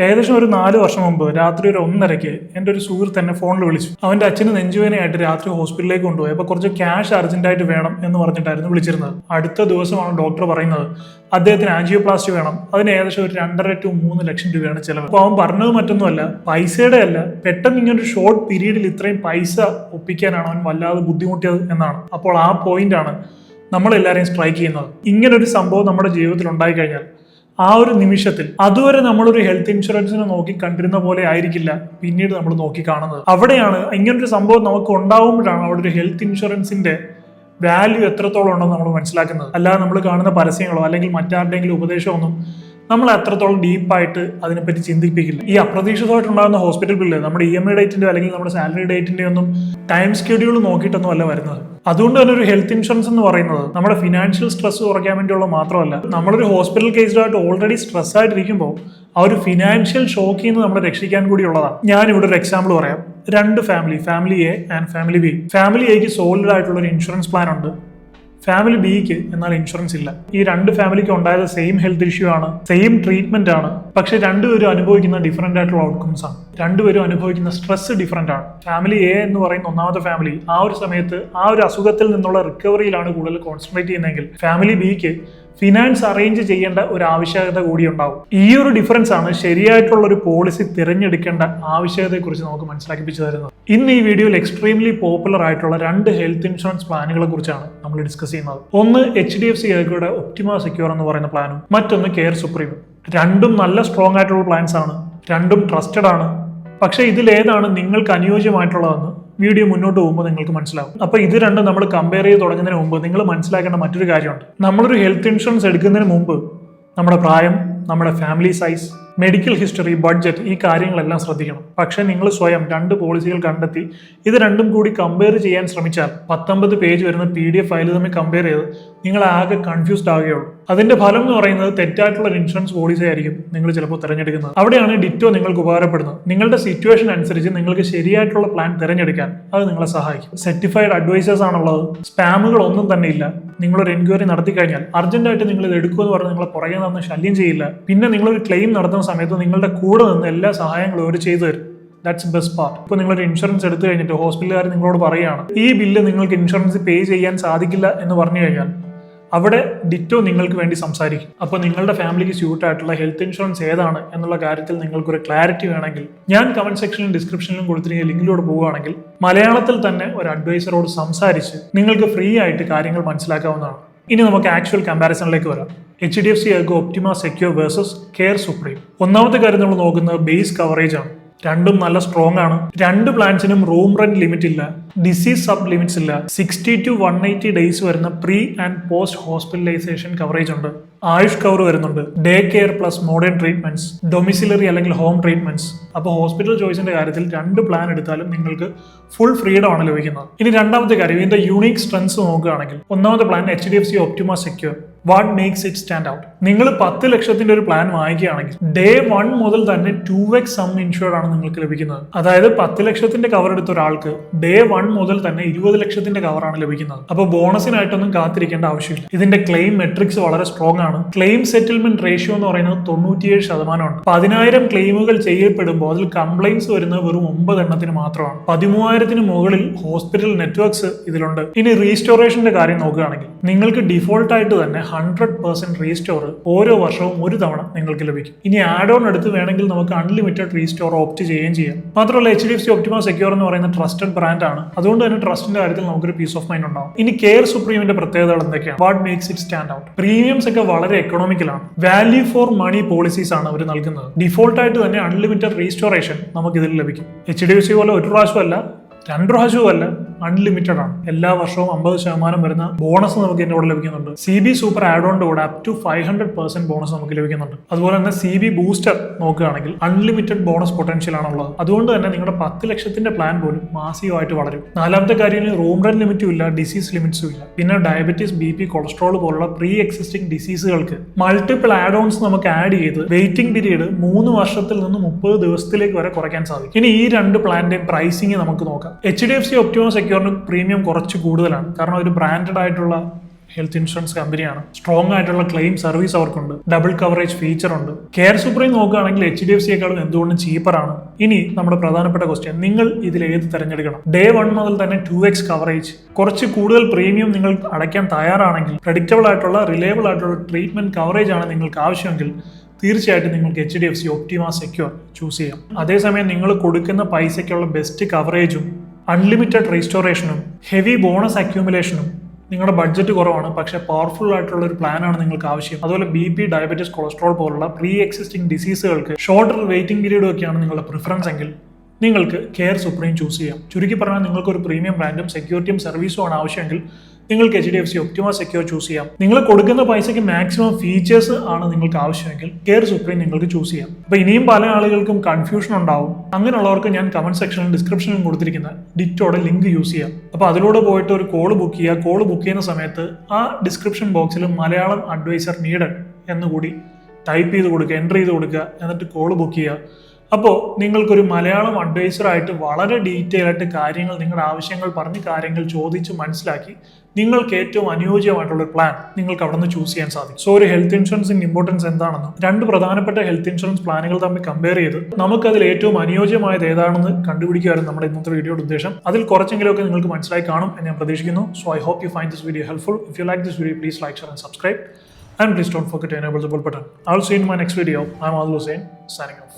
ഏകദേശം ഒരു 4 വർഷം മുമ്പ് രാത്രി ഒരു 1:30 എൻ്റെ ഒരു സുഹൃത്ത് എന്നെ ഫോണിൽ വിളിച്ചു. അവന്റെ അച്ഛന് നെഞ്ചുവേദനയായിട്ട് രാത്രി ഹോസ്പിറ്റലിലേക്ക് കൊണ്ടുപോയി. അപ്പോൾ കുറച്ച് ക്യാഷ് അർജന്റായിട്ട് വേണം എന്ന് പറഞ്ഞിട്ടായിരുന്നു വിളിച്ചിരുന്നത്. അടുത്ത ദിവസമാണ് ഡോക്ടർ പറയുന്നത് അദ്ദേഹത്തിന് ആൻജിയോപ്ലാസ്റ്റി വേണം. അതിന് ഏകദേശം ഒരു 2.5 to 3 ലക്ഷം രൂപയാണ് ചെലവ്. അപ്പോൾ അവൻ പറഞ്ഞത് മറ്റൊന്നുമല്ല, പൈസയുടെ അല്ല, പെട്ടെന്ന് ഇങ്ങനൊരു ഷോർട്ട് പീരീഡിൽ ഇത്രയും പൈസ ഒപ്പിക്കാനാണ് അവൻ വല്ലാതെ ബുദ്ധിമുട്ടിയത് എന്നാണ്. അപ്പോൾ ആ പോയിന്റാണ് നമ്മളെല്ലാവരെയും സ്ട്രൈക്ക് ചെയ്യുന്നത്. ഇങ്ങനൊരു സംഭവം നമ്മുടെ ജീവിതത്തിൽ ഉണ്ടായി കഴിഞ്ഞാൽ ആ ഒരു നിമിഷത്തിൽ അതുവരെ നമ്മളൊരു ഹെൽത്ത് ഇൻഷുറൻസിനെ നോക്കി കണ്ടിരുന്ന പോലെ ആയിരിക്കില്ല പിന്നീട് നമ്മൾ നോക്കി കാണുന്നത്. അവിടെയാണ് ഇങ്ങനൊരു സംഭവം നമുക്ക് ഉണ്ടാവുമ്പോഴാണ് അവിടെ ഒരു ഹെൽത്ത് ഇൻഷുറൻസിന്റെ വാല്യൂ എത്രത്തോളം ഉണ്ടെന്ന് നമ്മൾ മനസ്സിലാക്കുന്നത്. അല്ലാതെ നമ്മൾ കാണുന്ന പരസ്യങ്ങളോ അല്ലെങ്കിൽ മറ്റാരുടെയെങ്കിലും ഉപദേശമോ ഒന്നും നമ്മൾ എത്രത്തോളം ഡീപ്പായിട്ട് അതിനെപ്പറ്റി ചിന്തിപ്പിക്കില്ല. ഈ അപ്രതീക്ഷിതമായിട്ടുണ്ടാകുന്ന ഹോസ്പിറ്റൽ ബില്ല് നമ്മുടെ EMI ഡേറ്റിന്റെ അല്ലെങ്കിൽ നമ്മുടെ സാലറി ഡേറ്റിന്റെ ഒന്നും ടൈം സ്കെഡ്യൂൾ നോക്കിയിട്ടൊന്നും അല്ല വരുന്നത്. അതുകൊണ്ട് തന്നെ ഒരു ഹെൽത്ത് ഇൻഷുറൻസ് എന്ന് പറയുന്നത് നമ്മുടെ ഫിനാൻഷ്യൽ സ്ട്രെസ് കുറയ്ക്കാൻ വേണ്ടിയുള്ള മാത്രമല്ല, നമ്മളൊരു ഹോസ്പിറ്റൽ കേസിലായിട്ട് ഓൾറെഡി സ്ട്രെസ് ആയിട്ടിരിക്കുമ്പോൾ ആ ഒരു ഫിനാൻഷ്യൽ ഷോക്കിൽ നിന്ന് നമ്മളെ രക്ഷിക്കാൻ കൂടിയുള്ളതാണ്. ഞാനിവിടെ ഒരു എക്സാമ്പിൾ പറയാം. 2 family A and family B. Family എക്ക് സോളിഡ് ആയിട്ടുള്ള ഒരു ഇൻഷുറൻസ് പ്ലാൻ ഉണ്ട്. ഫാമിലി ബിക്ക് എന്നാൽ ഇൻഷുറൻസ് ഇല്ല. ഈ 2 ഫാമിലിക്ക് ഉണ്ടായത് സെയിം ഹെൽത്ത് ഇഷ്യൂ ആണ്, സെയിം ട്രീറ്റ്മെന്റ് ആണ്. പക്ഷെ രണ്ടുപേരും അനുഭവിക്കുന്ന ഡിഫറെന്റ് ആയിട്ടുള്ള ഔട്ട്കംസ് ആണ്. രണ്ടുപേരും അനുഭവിക്കുന്ന സ്ട്രെസ് ഡിഫറെന്റ് ആണ്. ഫാമിലി എ എന്ന് പറയുന്ന ഒന്നാമത്തെ ഫാമിലി ആ ഒരു സമയത്ത് ആ ഒരു അസുഖത്തിൽ നിന്നുള്ള റിക്കവറിയിലാണ് കൂടുതൽ കോൺസെൻട്രേറ്റ് ചെയ്യുന്നതെങ്കിൽ ഫാമിലി ബിക്ക് ഫിനാൻസ് അറേഞ്ച് ചെയ്യേണ്ട ഒരു ആവശ്യകത കൂടി ഉണ്ടാവും. ഈ ഒരു ഡിഫറൻസ് ആണ് ശരിയായിട്ടുള്ള ഒരു പോളിസി തിരഞ്ഞെടുക്കേണ്ട ആവശ്യകതയെക്കുറിച്ച് നമുക്ക് മനസ്സിലാക്കിപ്പിച്ചു തരുന്നത്. ഇന്ന് ഈ വീഡിയോയിൽ എക്സ്ട്രീംലി പോപ്പുലർ ആയിട്ടുള്ള 2 ഹെൽത്ത് ഇൻഷുറൻസ് പ്ലാനുകളെ കുറിച്ചാണ് നമ്മൾ ഡിസ്കസ് ചെയ്യുന്നത്. ഒന്ന് HDFC ഏകോയുടെ ഒപ്റ്റിമ സെക്യൂർ എന്ന് പറയുന്ന പ്ലാനും മറ്റൊന്ന് കെയർ സുപ്രീം. രണ്ടും നല്ല സ്ട്രോങ് ആയിട്ടുള്ള പ്ലാൻസ് ആണ്, രണ്ടും ട്രസ്റ്റഡ് ആണ്. പക്ഷെ ഇതിലേതാണ് നിങ്ങൾക്ക് അനുയോജ്യമായിട്ടുള്ളതെന്ന് വീഡിയോ മുന്നോട്ട് പോകുമ്പോൾ നിങ്ങൾക്ക് മനസ്സിലാവും. അപ്പൊ ഇത് രണ്ടും നമ്മൾ കമ്പയർ ചെയ്ത് തുടങ്ങുന്നതിന് മുമ്പ് നിങ്ങൾ മനസ്സിലാക്കേണ്ട മറ്റൊരു കാര്യമുണ്ട്. നമ്മളൊരു ഹെൽത്ത് ഇൻഷുറൻസ് എടുക്കുന്നതിന് മുമ്പ് നമ്മുടെ പ്രായം, നമ്മുടെ family size, medical history, budget, ഈ കാര്യങ്ങളെല്ലാം ശ്രദ്ധിക്കണം. പക്ഷെ നിങ്ങൾ സ്വയം 2 പോളിസികൾ കണ്ടെത്തി ഇത് രണ്ടും കൂടി കമ്പയർ ചെയ്യാൻ ശ്രമിച്ചാൽ 19 പേജ് വരുന്ന PDF ഫയൽ തമ്മിൽ കമ്പയർ ചെയ്ത് നിങ്ങൾ ആകെ കൺഫ്യൂസ്ഡ് ആവുകയുള്ളൂ. അതിന്റെ ഫലം എന്ന് പറയുന്നത് തെറ്റായിട്ടുള്ള ഒരു ഇൻഷുറൻസ് പോളിസി ആയിരിക്കും നിങ്ങൾ ചിലപ്പോൾ തിരഞ്ഞെടുക്കുന്നത്. അവിടെയാണ് ഡിറ്റോ നിങ്ങൾക്ക് ഉപകാരപ്പെടുന്നത്. നിങ്ങളുടെ സിറ്റുവേഷൻ അനുസരിച്ച് നിങ്ങൾക്ക് ശരിയായിട്ടുള്ള പ്ലാൻ തിരഞ്ഞെടുക്കാൻ അത് നിങ്ങളെ സഹായിക്കും. സർട്ടിഫൈഡ് അഡ്വൈസേഴ്സ് ആണുള്ളത്. സ്പാമുകൾ ഒന്നും തന്നെ ഇല്ല. നിങ്ങളൊരു എൻക്വയറി നടത്തി കഴിഞ്ഞാൽ അർജന്റായിട്ട് നിങ്ങൾ ഇത് എടുക്കുമെന്ന് പറഞ്ഞ് നിങ്ങളെ പുറകെ നിന്ന് ശല്യം ചെയ്യില്ല. പിന്നെ നിങ്ങളൊരു ക്ലെയിം നടത്തുന്ന സമയത്ത് നിങ്ങളുടെ കൂടെ നിന്ന് എല്ലാ സഹായങ്ങളും അവർ ചെയ്തു തരും. That's best part. ഇപ്പോൾ നിങ്ങളൊരു ഇൻഷുറൻസ് എടുത്തു കഴിഞ്ഞിട്ട് ഹോസ്പിറ്റലുകാർ നിങ്ങളോട് പറയുകയാണ് ഈ ബില്ല് നിങ്ങൾക്ക് ഇൻഷുറൻസ് പേ ചെയ്യാൻ സാധിക്കില്ല എന്ന് പറഞ്ഞു കഴിഞ്ഞാൽ അവിടെ ഡിറ്റോ നിങ്ങൾക്ക് വേണ്ടി സംസാരിക്കും. അപ്പോൾ നിങ്ങളുടെ ഫാമിലിക്ക് സ്യൂട്ട് ആയിട്ടുള്ള ഹെൽത്ത് ഇൻഷുറൻസ് ഏതാണ് എന്നുള്ള കാര്യത്തിൽ നിങ്ങൾക്കൊരു ക്ലാരിറ്റി വേണമെങ്കിൽ ഞാൻ കമന്റ് സെക്ഷനിലും ഡിസ്ക്രിപ്ഷനിലും കൊടുത്തിരിക്കുന്ന ലിങ്കിലൂടെ പോവുകയാണെങ്കിൽ മലയാളത്തിൽ തന്നെ ഒരു അഡ്വൈസറോട് സംസാരിച്ച് നിങ്ങൾക്ക് ഫ്രീ ആയിട്ട് കാര്യങ്ങൾ മനസ്സിലാക്കാവുന്നതാണ്. ഇനി നമുക്ക് ആക്ച്വൽ കമ്പാരിസണിലേക്ക് വരാം. HDFC Ergo Optima Secure versus Care Supreme. ഒന്നാമത്തെ കാര്യം നമ്മൾ നോക്കുന്നത് ബേസ് കവറേജ് ആണ്. രണ്ടും നല്ല സ്ട്രോങ് ആണ്. 2 പ്ലാൻസിനും റൂം റെന്റ് ലിമിറ്റ് ഇല്ല, ഡിസീസ് സബ് ലിമിറ്റ്സ് ഇല്ല. 60 to 180 ഡേയ്സ് വരുന്ന pre and post hospitalisation coverage ഉണ്ട്. ആയുഷ് കവർ വരുന്നുണ്ട്. Day care plus modern treatments, domiciliary അല്ലെങ്കിൽ ഹോം ട്രീറ്റ്മെന്റ്സ്. അപ്പോൾ ഹോസ്പിറ്റൽ ചോയ്സിന്റെ കാര്യത്തിൽ 2 പ്ലാൻ എടുത്താലും നിങ്ങൾക്ക് ഫുൾ ഫ്രീഡം ആണ് ലഭിക്കുന്നത്. ഇനി രണ്ടാമത്തെ കാര്യം ഇതിന്റെ യൂണിക് സ്ട്രെങ്സ് നോക്കുകയാണെങ്കിൽ ഒന്നാമത്തെ plan HDFC Optima secure. What makes it stand out? നിങ്ങൾ 10 ലക്ഷത്തിന്റെ ഒരു പ്ലാൻ വാങ്ങിക്കുകയാണെങ്കിൽ ഡേ 1 മുതൽ തന്നെ 2x സം ഇൻഷുർഡ് ആണ് നിങ്ങൾക്ക് ലഭിക്കുന്നത്. അതായത് 10 ലക്ഷത്തിന്റെ കവർ എടുത്ത ഒരാൾക്ക് ഡേ 1 മുതൽ തന്നെ 20 ലക്ഷത്തിന്റെ കവറാണ് ലഭിക്കുന്നത്. അപ്പോൾ ബോണസിനായിട്ടൊന്നും കാത്തിരിക്കേണ്ട ആവശ്യമില്ല. ഇതിന്റെ ക്ലെയിം മെട്രിക്സ് വളരെ സ്ട്രോങ് ആണ്. ക്ലെയിം സെറ്റിൽമെന്റ് റേഷ്യോ എന്ന് പറയുന്നത് 97% ആണ്. 10,000 ക്ലെയിമുകൾ ചെയ്യപ്പെടുമ്പോൾ അതിൽ കംപ്ലൈൻസ് വരുന്നത് വെറും 9 എണ്ണത്തിന് മാത്രമാണ്. 13,000 മുകളിൽ ഹോസ്പിറ്റൽ നെറ്റ്വർക്ക്സ് ഇതിലുണ്ട്. ഇനി റീസ്റ്റോറേഷന്റെ കാര്യം നോക്കുകയാണെങ്കിൽ നിങ്ങൾക്ക് ഡിഫോൾട്ട് ആയിട്ട് തന്നെ 100% റീസ്റ്റോർ ഓരോ വർഷവും ഒരു തവണ നിങ്ങൾക്ക് ലഭിക്കും. ഇനി ആഡ് ഓൺ എടുത്ത് വേണമെങ്കിൽ നമുക്ക് അൺലിമിറ്റഡ് റീസ്റ്റോർ ഓപ്റ്റ് ചെയ്യുകയും ചെയ്യാം. മാത്രമല്ല HDFC ഒപ്റ്റിമ സെക്യൂർ എന്ന് പറയുന്ന ട്രസ്റ്റഡ് ബ്രാൻഡ് ആണ്. അതുകൊണ്ട് തന്നെ ട്രസ്റ്റിന്റെ കാര്യത്തിൽ നമുക്കൊരു പീസ് ഓഫ് മൈൻഡ് ഉണ്ടാവും. ഇനി കെയർ സുപ്രീമിന്റെ പ്രത്യേകതകൾ എന്തൊക്കെയാണ്? What makes it stand out? Premiums ഒക്കെ വളരെ എക്കണോമിക്കലാണ്. വാല്യൂ ഫോർ മണി പോളിസീസ് ആണ് അവർ നൽകുന്നത്. ഡിഫോൾട്ട് ആയിട്ട് തന്നെ അൺലിമിറ്റഡ് റീസ്റ്റോറേഷൻ നമുക്ക് ഇതിൽ ലഭിക്കും. HDFC പോലെ ഒരു പ്രാവശ്യമല്ല 2 പ്രാവശ്യവുമല്ല, അൺലിമിറ്റഡ് ആണ്. എല്ലാ വർഷവും 50% വരുന്ന ബോണസ് നമുക്ക് ഇതിന്റെ കൂടെ ലഭിക്കുന്നുണ്ട്. CB സൂപ്പർ ആഡ് ഓണിന്റെ കൂടെ അപ് ടു 500% ബോണസ് നമുക്ക് ലഭിക്കുന്നുണ്ട്. അതുപോലെ തന്നെ CB ബൂസ്റ്റർ നോക്കുകയാണെങ്കിൽ അൺലിമിറ്റഡ് ബോണസ് പൊട്ടൻഷ്യൽ ആണുള്ളത്. അതുകൊണ്ട് തന്നെ നിങ്ങളുടെ 10 ലക്ഷത്തിന്റെ പ്ലാൻ പോലും മാസീവായിട്ട് വളരും. നാലാമത്തെ കാര്യം റൂം റെന്റ് ലിമിറ്റും ഇല്ല, ഡിസീസ് ലിമിറ്റ്സും ഇല്ല. പിന്നെ ഡയബറ്റീസ്, BP, കൊളസ്ട്രോൾ പോലുള്ള പ്രീ എക്സിസ്റ്റിംഗ് ഡിസീസുകൾക്ക് മൾട്ടിപ്പിൾ ആഡ് ഓൺസ് നമുക്ക് ആഡ് ചെയ്ത് വെയിറ്റിംഗ് പീരീഡ് 3 വർഷത്തിൽ നിന്ന് 30 ദിവസത്തിലേക്ക് വരെ കുറയ്ക്കാൻ സാധിക്കും. ഇനി ഈ 2 പ്ലാന്റെയും പ്രൈസിംഗ് നമുക്ക് നോക്കാം. HDFC ഒപ്റ്റിമ സെക്യൂറിന് പ്രീമിയം കുറച്ച് കൂടുതലാണ്. കാരണം ഒരു ബ്രാൻഡഡ് ആയിട്ടുള്ള ഹെൽത്ത് ഇൻഷുറൻസ് കമ്പനിയാണ്. സ്ട്രോങ് ആയിട്ടുള്ള ക്ലെയിം സർവീസ് അവർക്കുണ്ട്. ഡബിൾ കവറേജ് ഫീച്ചർ ഉണ്ട്. കെയർ സുപ്രീം നോക്കുകയാണെങ്കിൽ HDFCയെക്കാളും എന്തുകൊണ്ടും ചീപ്പറാണ്. ഇനി നമ്മുടെ പ്രധാനപ്പെട്ട ക്വസ്റ്റ്യൻ, നിങ്ങൾ ഇതിൽ ഏത് തിരഞ്ഞെടുക്കണം? ഡേ 1 മുതൽ തന്നെ 2x കവറേജ്, കുറച്ച് കൂടുതൽ പ്രീമിയം നിങ്ങൾ അടയ്ക്കാൻ തയ്യാറാണെങ്കിൽ, പ്രഡിക്റ്റബിൾ ആയിട്ടുള്ള റിലയബിൾ ആയിട്ടുള്ള ട്രീറ്റ്മെന്റ് കവറേജ് ആണ് നിങ്ങൾക്ക് ആവശ്യമെങ്കിൽ തീർച്ചയായിട്ടും നിങ്ങൾക്ക് HDFC ഒപ്റ്റിമ സെക്യൂർ ചൂസ് ചെയ്യാം. അതേസമയം നിങ്ങൾ കൊടുക്കുന്ന പൈസയ്ക്കുള്ള ബെസ്റ്റ് കവറേജും അൺലിമിറ്റഡ് റീസ്റ്റോറേഷനും ഹെവി ബോണസ് അക്യൂമുലേഷനും, നിങ്ങളുടെ ബഡ്ജറ്റ് കുറവാണ് പക്ഷേ പവർഫുൾ ആയിട്ടുള്ള ഒരു പ്ലാനാണ് നിങ്ങൾക്ക് ആവശ്യം, അതുപോലെ BP, ഡയബറ്റീസ്, കൊളസ്ട്രോൾ പോലുള്ള പ്രീ എക്സിസ്റ്റിംഗ് ഡിസീസുകൾക്ക് ഷോർട്ടർ വെയിറ്റിംഗ് പീരീഡും ഒക്കെയാണ് നിങ്ങളുടെ പ്രിഫറൻസ് എങ്കിൽ നിങ്ങൾക്ക് കെയർ സുപ്രീം ചൂസ് ചെയ്യാം. ചുരുക്കി പറഞ്ഞാൽ നിങ്ങൾക്ക് ഒരു പ്രീമിയം ബ്രാൻഡും സെക്യൂരിറ്റിയും സർവീസും ആണ് ആവശ്യമെങ്കിൽ നിങ്ങൾക്ക് HDFC ഒപ്റ്റിമ സെക്യൂർ ചൂസ് ചെയ്യാം. നിങ്ങൾ കൊടുക്കുന്ന പൈസയ്ക്ക് മാക്സിമം ഫീച്ചേഴ്സ് ആണ് നിങ്ങൾക്ക് ആവശ്യമെങ്കിൽ കെയർ സുപ്രീം നിങ്ങൾക്ക് ചൂസ് ചെയ്യാം. അപ്പൊ ഇനിയും പല ആളുകൾക്കും കൺഫ്യൂഷൻ ഉണ്ടാവും. അങ്ങനെയുള്ളവർക്ക് ഞാൻ കമന്റ് സെക്ഷനിലും ഡിസ്ക്രിപ്ഷനിലും കൊടുത്തിരിക്കുന്ന ഡിറ്റോടെ ലിങ്ക് യൂസ് ചെയ്യാം. അപ്പൊ അതിലൂടെ പോയിട്ട് ഒരു കോൾ ബുക്ക് ചെയ്യുക. കോൾ ബുക്ക് ചെയ്യുന്ന സമയത്ത് ആ ഡിസ്ക്രിപ്ഷൻ ബോക്സിൽ മലയാളം അഡ്വൈസർ നീഡഡ് എന്നുകൂടി ടൈപ്പ് ചെയ്ത് കൊടുക്കുക, എൻ്റർ ചെയ്ത് കൊടുക്കുക, എന്നിട്ട് കോൾ ബുക്ക് ചെയ്യുക. അപ്പോൾ നിങ്ങൾക്കൊരു മലയാളം അഡ്വൈസറായിട്ട് വളരെ ഡീറ്റെയിൽ ആയിട്ട് കാര്യങ്ങൾ, നിങ്ങളുടെ ആവശ്യങ്ങൾ പറഞ്ഞ് കാര്യങ്ങൾ ചോദിച്ച് മനസ്സിലാക്കി നിങ്ങൾക്ക് ഏറ്റവും അനുയോജ്യമായിട്ടുള്ള ഒരു പ്ലാൻ നിങ്ങൾക്ക് അവിടെ നിന്ന് ചൂസ് ചെയ്യാൻ സാധിക്കും. സോ ഒരു ഹെൽത്ത് ഇൻഷുറൻസിന്റെ ഇമ്പോർട്ടൻസ് എന്താണെന്നും രണ്ട് പ്രധാനപ്പെട്ട ഹെൽത്ത് ഇൻഷുറൻസ് പ്ലാനുകൾ തമ്മിൽ കമ്പയർ ചെയ്ത് നമുക്കതിൽ ഏറ്റവും അനുയോജ്യമായത് ഏതാണെന്ന് കണ്ടുപിടിക്കുകയായിരുന്നു നമ്മുടെ ഇന്നത്തെ വീഡിയോയുടെ ഉദ്ദേശം. അതിൽ കുറച്ചെങ്കിലുമൊക്കെ നിങ്ങൾക്ക് മനസ്സിലായി കാണും എന്ന് ഞാൻ പ്രതീക്ഷിക്കുന്നു. So I hope you find this video helpful. If you like this video, please like, share and subscribe. And please don't forget to enable the bell button. I'll see you in my next video. I'm Adil Hussain, signing off.